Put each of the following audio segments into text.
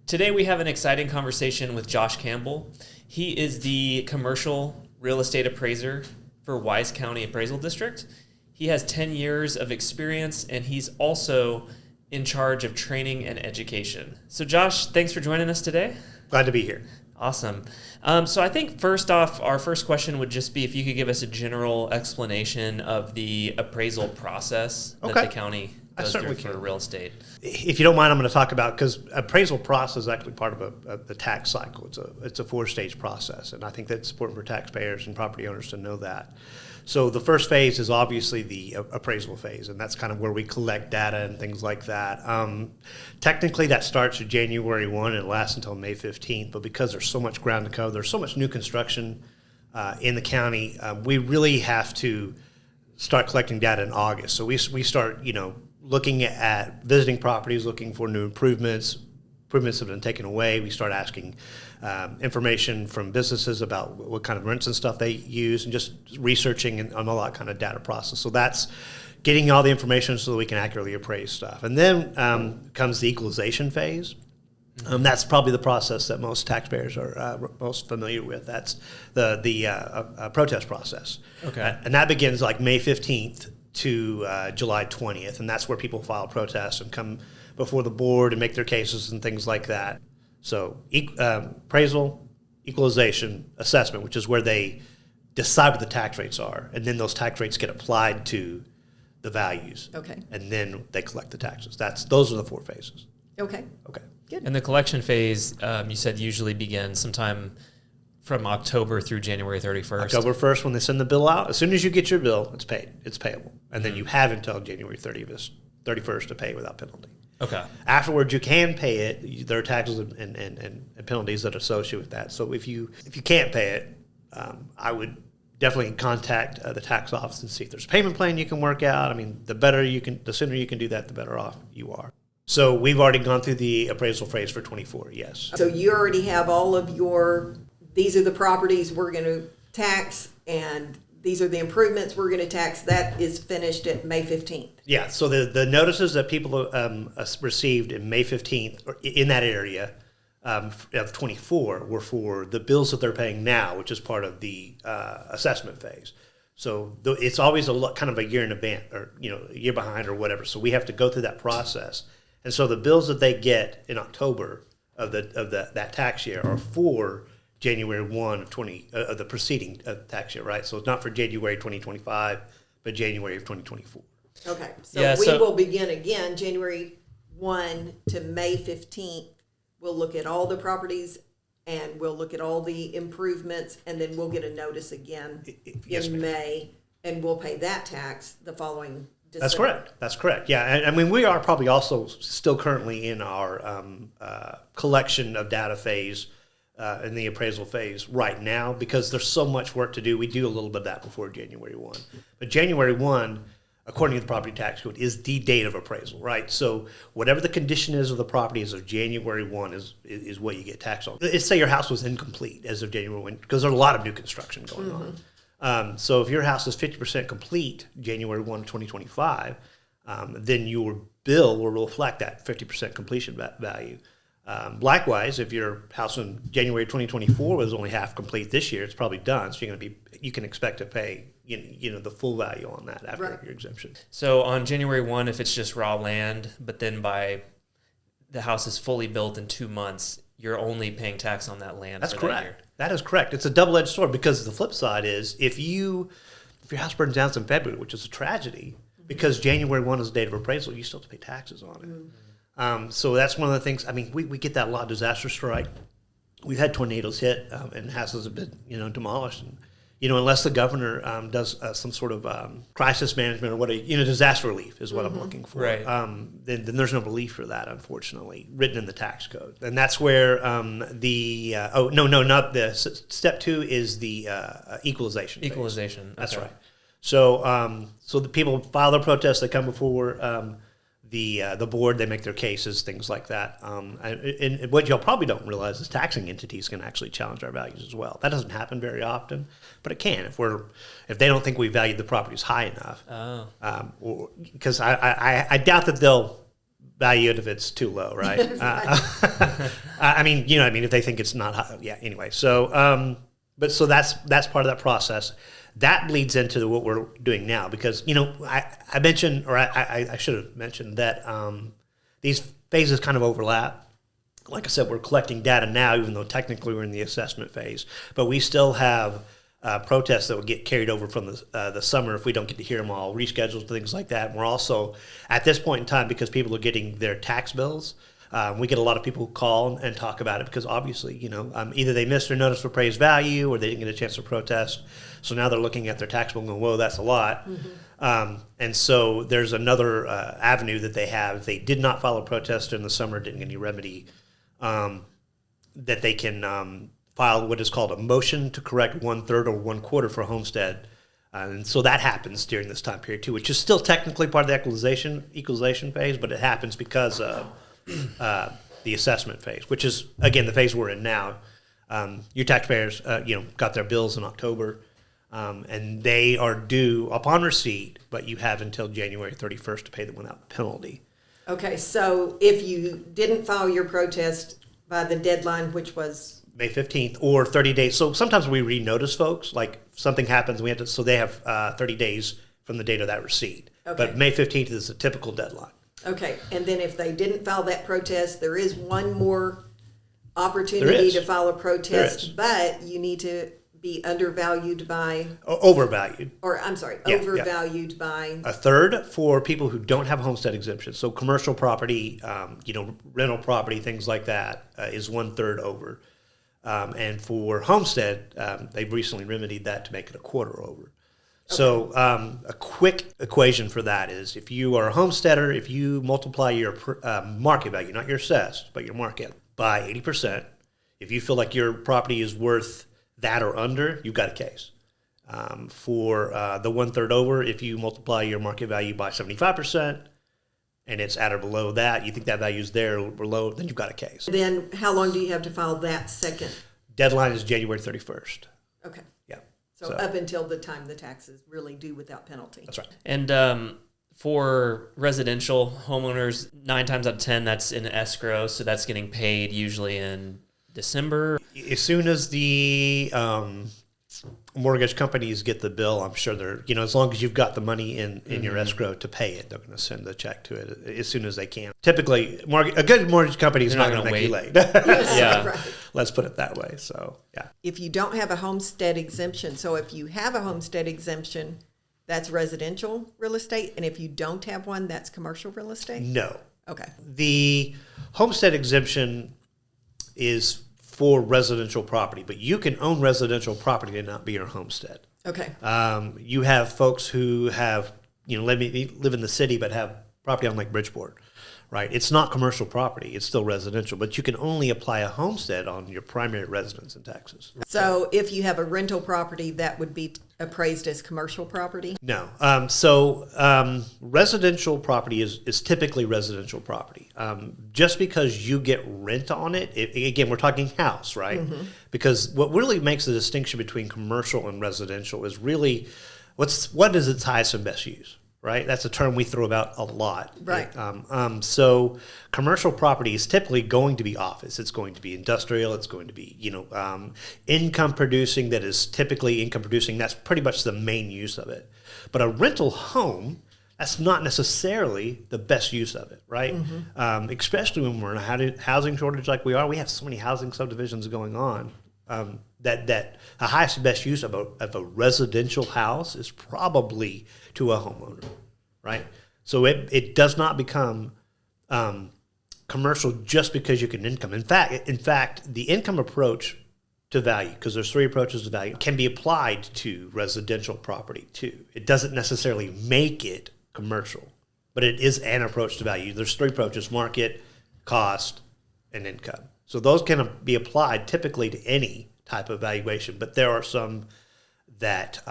Today we have an exciting conversation with Josh Campbell. He is the commercial real estate appraiser for Wise County Appraisal District. He has 10 years of experience, and he's also in charge of training and education. So Josh, thanks for joining us today. Glad to be here. Awesome. So I think first off, our first question would just be if you could give us a general explanation of the appraisal process that the county goes through for real estate. If you don't mind, I'm going to talk about, because appraisal process is actually part of the tax cycle. It's a 4-stage process, and I think that's important for taxpayers and property owners to know that. So the first phase is obviously the appraisal phase, and that's kind of where we collect data and things like that. Technically, that starts January 1 and it lasts until May 15th, but because there's so much ground to cover, there's so much new construction in the county, we really have to start collecting data in August. So we start, looking at visiting properties, looking for new improvements have been taken away. We start asking information from businesses about what kind of rents and stuff they use, and just researching on all that kind of data process. So that's getting all the information so that we can accurately appraise stuff. And then comes the equalization phase. That's probably the process that most taxpayers are most familiar with. That's the protest process. Okay. And that begins like May 15th to July 20th, and that's where people file protests and come before the board and make their cases and things like that. So appraisal, equalization, assessment, which is where they decide what the tax rates are, and then those tax rates get applied to the values. Okay. And then they collect the taxes. Those are the 4 phases. Okay. Okay. Good. And the collection phase, you said usually begins sometime from October through January 31st. October 1st, when they send the bill out, as soon as you get your bill, it's paid. It's payable. And then you have until January 31st to pay without penalty. Okay. Afterwards, you can pay it. There are taxes and penalties that are associated with that. So if you can't pay it, I would definitely contact the tax office and see if there's a payment plan you can work out. I mean, the sooner you can do that, the better off you are. So we've already gone through the appraisal phase for 24. Yes. So you already have all of these are the properties we're going to tax, and these are the improvements we're going to tax. That is finished at May 15th. Yeah, so the notices that people received in May 15th or in that area of 24 were for the bills that they're paying now, which is part of the assessment phase. So it's always kind of a year in advance, or a year behind or whatever. So we have to go through that process. And so the bills that they get in October of that tax year are for January 1 of the preceding tax year, right? So it's not for January 2025, but January of 2024. Okay, so we will begin again January 1 to May 15th. We'll look at all the properties, and we'll look at all the improvements, and then we'll get a notice again in May, and we'll pay that tax the following December. That's correct. Yeah, I mean, we are probably also still currently in our collection of data phase, in the appraisal phase right now, because there's so much work to do. We do a little bit of that before January 1. But January 1, according to the property tax code, is the date of appraisal, right? So whatever the condition is of the property as of January 1 is what you get taxed on. Let's say your house was incomplete as of January 1, because there's a lot of new construction going on. So if your house is 50% complete January 1, 2025, then your bill will reflect that 50% completion value. Likewise, if your house in January 2024 was only half complete this year, it's probably done. So you can expect to pay the full value on that after your exemption. So on January 1, if it's just raw land, but then by the house is fully built in 2 months, you're only paying tax on that land. That's for correct. That year. That is correct. It's a double-edged sword, because the flip side is if your house burns down in February, which is a tragedy, because January 1 is the date of appraisal, you still have to pay taxes on it. So that's one of the things. I mean, we get that a lot. Disaster strike. We've had tornadoes hit, and houses have been demolished. And, unless the governor does some sort of crisis management or disaster relief is what I'm looking for. Right. Then there's no relief for that, unfortunately, written in the tax code. And that's where not the step 2 is the equalization. Equalization. That's right. So so the people file their protests. They come before the board, they make their cases, things like that. And what y'all probably don't realize is taxing entities can actually challenge our values as well. That doesn't happen very often, but it can if they don't think we value the properties high enough. Oh. Because I doubt that they'll value it if it's too low, right? I mean, if they think it's not high, yeah, anyway. So, so that's part of that process. That bleeds into what we're doing now because, I mentioned, or I should have mentioned that these phases kind of overlap. Like I said, we're collecting data now, even though technically we're in the assessment phase. But we still have protests that will get carried over from the summer if we don't get to hear them all, rescheduled, things like that. And we're also, at this point in time, because people are getting their tax bills, we get a lot of people who call and talk about it because obviously, either they missed their notice of appraised value or they didn't get a chance to protest. So now they're looking at their tax bill and going, whoa, that's a lot. And so there's another avenue that they have. If they did not file a protest in the summer, didn't get any remedy, that they can file what is called a motion to correct 1/3 or 1/4 for homestead. And so that happens during this time period too, which is still technically part of the equalization phase, but it happens because of the assessment phase, which is, again, the phase we're in now. Your taxpayers, got their bills in October, and they are due upon receipt, but you have until January 31st to pay them without penalty. Okay, so if you didn't file your protest by the deadline, which was May 15th or 30 days. So sometimes we re-notice folks, like something happens, so they have 30 days from the date of that receipt. Okay. But May 15th is a typical deadline. Okay, and then if they didn't file that protest, there is one more opportunity to file a protest, but you need to be undervalued by... Overvalued. Or, I'm sorry, overvalued by... 1/3 for people who don't have homestead exemption. So commercial property, rental property, things like that, is 1/3 over. And for homestead, they've recently remedied that to make it 1/4 over. So a quick equation for that is if you are a homesteader, if you multiply your market value, not your assessed, but your market, by 80%, if you feel like your property is worth that or under, you've got a case. For the 1/3 over, if you multiply your market value by 75% and it's at or below that, you think that value is there or below, then you've got a case. Then how long do you have to file that second? Deadline is January 31st. Okay. Yeah. So up until the time the taxes really due without penalty. That's right. And for residential homeowners, 9 times out of 10, that's in escrow, so that's getting paid usually in December. As soon as the mortgage companies get the bill, I'm sure they're, as long as you've got the money in your escrow to pay it, they're going to send the check to it as soon as they can. Typically, a good mortgage company is not going to make you late. Yeah. Right. Let's put it that way. So, yeah. If you don't have a homestead exemption, so if you have a homestead exemption, that's residential real estate, and if you don't have one, that's commercial real estate? No. Okay. The homestead exemption is for residential property, but you can own residential property and not be your homestead. Okay. You have folks who have, live in the city but have property on Lake Bridgeport, right? It's not commercial property; it's still residential, but you can only apply a homestead on your primary residence in Texas. So if you have a rental property, that would be appraised as commercial property? No. Residential property is typically residential property. Just because you get rent on it, again, we're talking house, right? Mm-hmm. Because what really makes the distinction between commercial and residential is really what is its highest and best use, right? That's a term we throw about a lot. Right. So commercial property is typically going to be office. It's going to be industrial. It's going to be, income producing. That is typically income producing. That's pretty much the main use of it. But a rental home, that's not necessarily the best use of it, right? Mm-hmm. Especially when we're in a housing shortage like we are. We have so many housing subdivisions going on. That the highest and best use of a residential house is probably to a homeowner, right? So it does not become commercial just because you can income. In fact, the income approach to value, because there's 3 approaches to value, can be applied to residential property too. It doesn't necessarily make it commercial, but it is an approach to value. There's 3 approaches: market, cost, and income. So those can be applied typically to any type of valuation, but there are some that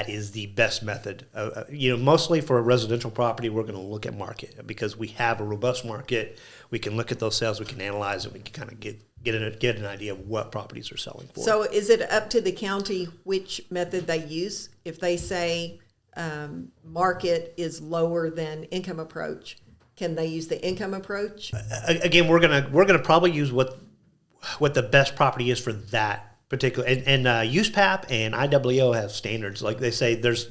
is the best method. Mostly for a residential property, we're going to look at market because we have a robust market. We can look at those sales, we can analyze it, we can kind of get an idea of what properties are selling for. So is it up to the county which method they use? If they say market is lower than income approach, can they use the income approach? Again, we're gonna probably use what what the best property is for that particular, and USPAP and IWO have standards. Like they say, there's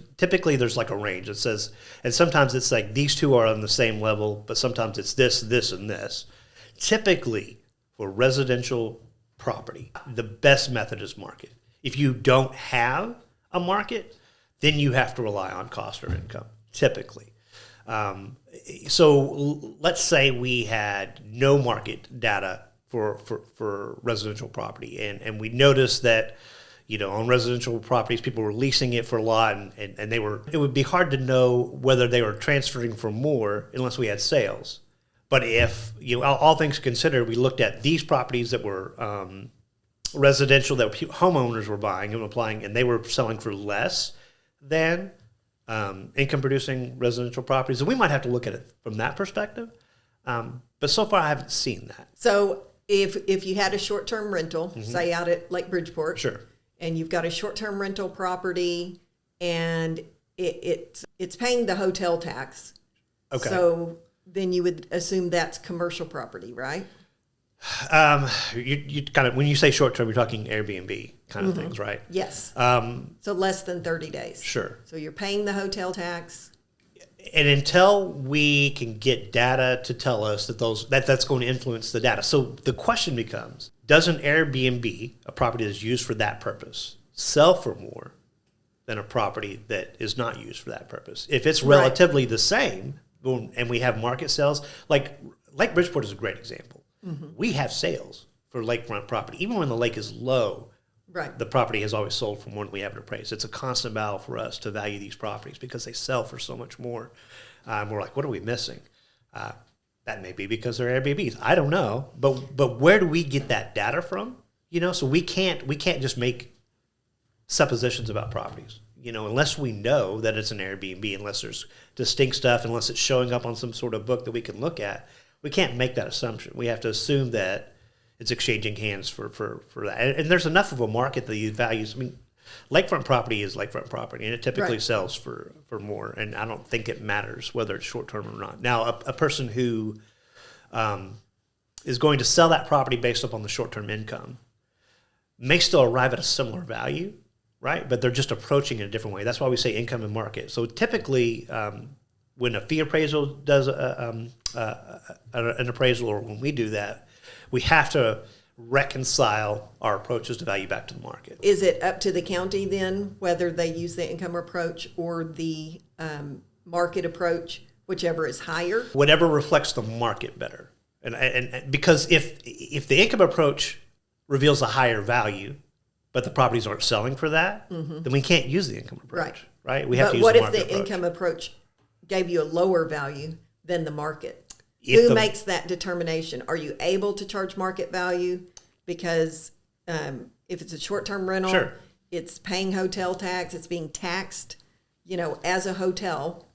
like a range. It says, and sometimes it's like these two are on the same level, but sometimes it's this, this, and this. Typically, for residential property, the best method is market. If you don't have a market, then you have to rely on cost or income, typically. So let's say we had no market data for residential property, and we noticed that, on residential properties, people were leasing it for a lot, and it would be hard to know whether they were transferring for more unless we had sales. But if, all things considered, we looked at these properties that were residential that homeowners were buying and applying, and they were selling for less than income-producing residential properties. And we might have to look at it from that perspective. But so far, I haven't seen that. So if you had a short-term rental, say out at Lake Bridgeport, sure, and you've got a short-term rental property, and it's paying the hotel tax. Okay. So then you would assume that's commercial property, right? You kind of, when you say short term, you're talking Airbnb kind of things, right? Yes. So less than 30 days. Sure. So you're paying the hotel tax. And until we can get data to tell us that's going to influence the data. So the question becomes, does an Airbnb, a property that's used for that purpose, sell for more than a property that is not used for that purpose? If it's relatively the same, and we have market sales, like Lake Bridgeport is a great example. We have sales for lakefront property. Even when the lake is low, the property has always sold for more than we have it appraised. It's a constant battle for us to value these properties because they sell for so much more. We're like, what are we missing? That may be because they're Airbnbs. I don't know. But where do we get that data from? So we can't just make suppositions about properties. Unless we know that it's an Airbnb, unless there's distinct stuff, unless it's showing up on some sort of book that we can look at, we can't make that assumption. We have to assume that it's exchanging hands for that. And there's enough of a market that values. I mean, lakefront property is lakefront property, and it typically sells for more. And I don't think it matters whether it's short term or not. Now, a person who is going to sell that property based upon the short term income may still arrive at a similar value. Right, but they're just approaching it a different way. That's why we say income and market. So typically, when a fee appraisal does an appraisal, or when we do that, we have to reconcile our approaches to value back to the market. Is it up to the county then whether they use the income approach or the market approach, whichever is higher? Whatever reflects the market better, and because if the income approach reveals a higher value, but the properties aren't selling for that, then we can't use the income approach, right? We have to use the market approach. But what if the income approach gave you a lower value than the market? Who makes that determination? Are you able to charge market value? Because if it's a short-term rental, it's paying hotel tax, it's being taxed, as a hotel.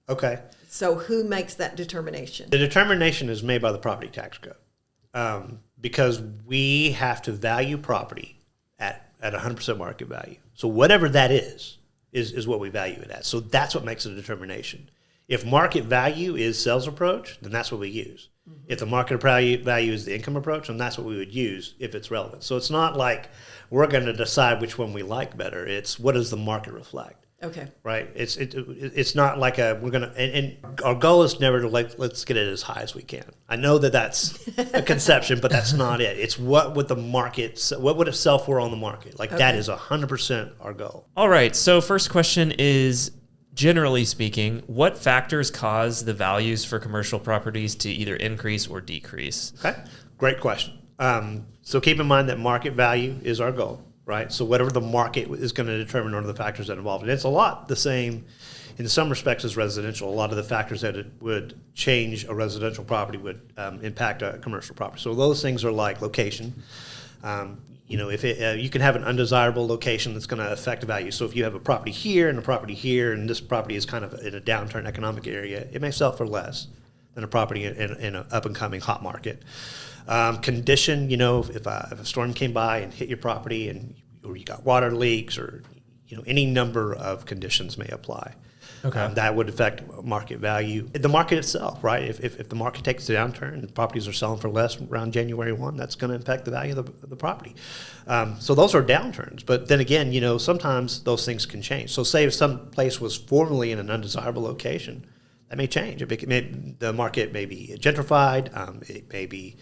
Okay. So who makes that determination? The determination is made by the property tax code, because we have to value property at 100% market value. So whatever that is what we value it at. So that's what makes it a determination. If market value is sales approach, then that's what we use. If the market value is the income approach, then that's what we would use if it's relevant. So it's not like we're going to decide which one we like better. It's what does the market reflect? Okay. Right. It's not like we're gonna, and our goal is never to let's get it as high as we can. I know that that's a conception, but that's not it. It's what would it sell for on the market? That is 100% our goal. All right. So first question is, generally speaking, what factors cause the values for commercial properties to either increase or decrease? Okay. Great question. So keep in mind that market value is our goal. Right, so whatever the market is going to determine are the factors that are involved. And it's a lot the same in some respects as residential. A lot of the factors that would change a residential property would impact a commercial property. So those things are like location. If you can have an undesirable location that's going to affect value. So if you have a property here and a property here, and this property is kind of in a downturn economic area, it may sell for less than a property in an up and coming hot market. Condition, if a storm came by and hit your property or you got water leaks or, any number of conditions may apply. Okay. That would affect market value. The market itself, right? If the market takes a downturn and properties are selling for less around January 1, that's going to impact the value of the property. So those are downturns. But then again, sometimes those things can change. So say if some place was formerly in an undesirable location, that may change. The market may be gentrified. It may be,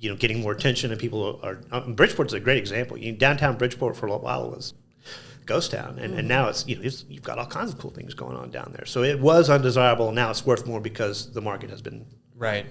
getting more attention, and people are. Bridgeport's a great example. Downtown Bridgeport for a while was ghost town, and now it's you've got all kinds of cool things going on down there. So it was undesirable. Now it's worth more because the market has been right.